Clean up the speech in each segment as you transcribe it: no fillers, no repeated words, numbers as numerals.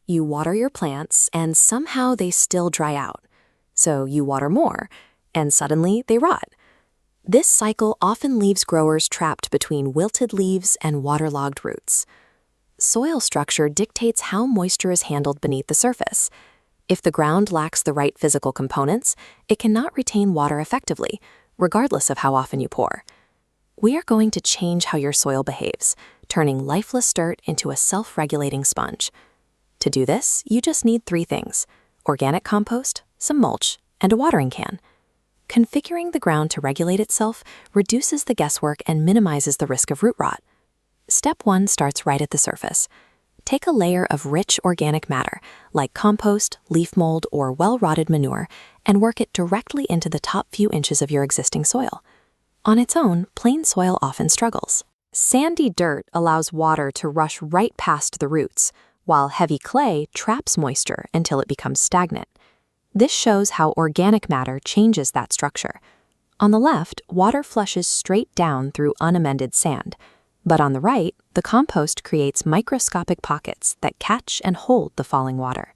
You water your plants, and somehow they still dry out. So you water more, and suddenly they rot. This cycle often leaves growers trapped between wilted leaves and waterlogged roots. Soil structure dictates how moisture is handled beneath the surface. If the ground lacks the right physical components, it cannot retain water effectively, regardless of how often you pour. We are going to change how your soil behaves, turning lifeless dirt into a self-regulating sponge. To do this, you just need 3 things: organic compost, some mulch, and a watering can. Configuring the ground to regulate itself reduces the guesswork and minimizes the risk of root rot. Step 1 starts right at the surface. Take a layer of rich organic matter, like compost, leaf mold, or well-rotted manure, and work it directly into the top few inches of your existing soil. On its own, plain soil often struggles. Sandy dirt allows water to rush right past the roots, while heavy clay traps moisture until it becomes stagnant. This shows how organic matter changes that structure. On the left, water flushes straight down through unamended sand. But on the right, the compost creates microscopic pockets that catch and hold the falling water.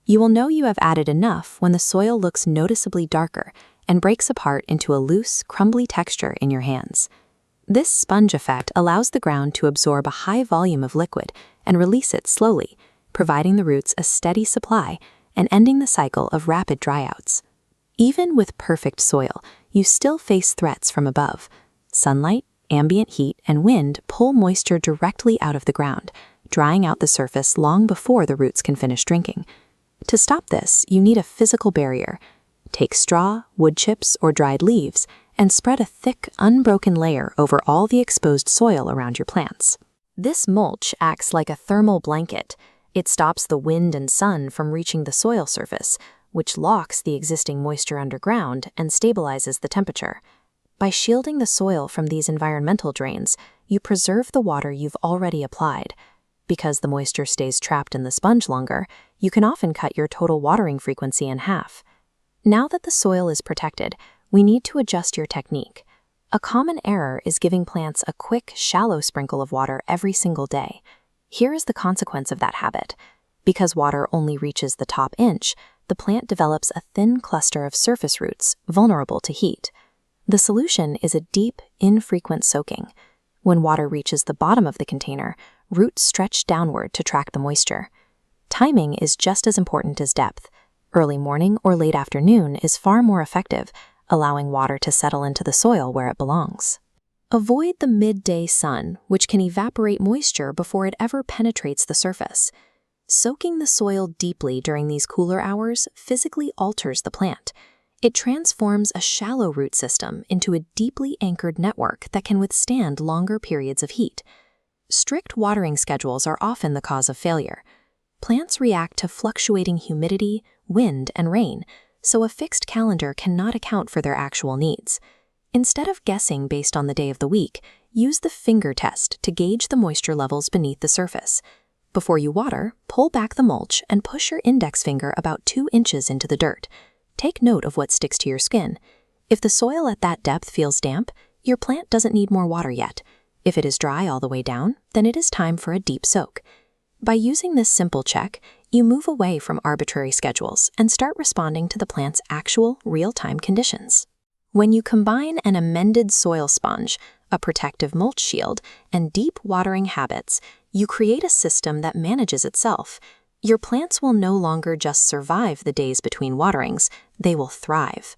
You will know you have added enough when the soil looks noticeably darker and breaks apart into a loose, crumbly texture in your hands. This sponge effect allows the ground to absorb a high volume of liquid and release it slowly, providing the roots a steady supply and ending the cycle of rapid dryouts. Even with perfect soil, you still face threats from above. Sunlight, ambient heat, and wind pull moisture directly out of the ground, drying out the surface long before the roots can finish drinking. To stop this, you need a physical barrier. Take straw, wood chips, or dried leaves and spread a thick, unbroken layer over all the exposed soil around your plants. This mulch acts like a thermal blanket. It stops the wind and sun from reaching the soil surface, which locks the existing moisture underground and stabilizes the temperature. By shielding the soil from these environmental drains, you preserve the water you've already applied. Because the moisture stays trapped in the sponge longer, you can often cut your total watering frequency in half. Now that the soil is protected, we need to adjust your technique. A common error is giving plants a quick, shallow sprinkle of water every single day. Here is the consequence of that habit. Because water only reaches the top inch, the plant develops a thin cluster of surface roots, vulnerable to heat. The solution is a deep, infrequent soaking. When water reaches the bottom of the container, roots stretch downward to track the moisture. Timing is just as important as depth. Early morning or late afternoon is far more effective, allowing water to settle into the soil where it belongs. Avoid the midday sun, which can evaporate moisture before it ever penetrates the surface. Soaking the soil deeply during these cooler hours physically alters the plant. It transforms a shallow root system into a deeply anchored network that can withstand longer periods of heat. Strict watering schedules are often the cause of failure. Plants react to fluctuating humidity, wind, and rain, so a fixed calendar cannot account for their actual needs. Instead of guessing based on the day of the week, use the finger test to gauge the moisture levels beneath the surface. Before you water, pull back the mulch and push your index finger about 2 inches into the dirt. Take note of what sticks to your skin. If the soil at that depth feels damp, your plant doesn't need more water yet. If it is dry all the way down, then it is time for a deep soak. By using this simple check, you move away from arbitrary schedules and start responding to the plant's actual, real-time conditions. When you combine an amended soil sponge, a protective mulch shield, and deep watering habits, you create a system that manages itself. Your plants will no longer just survive the days between waterings, they will thrive.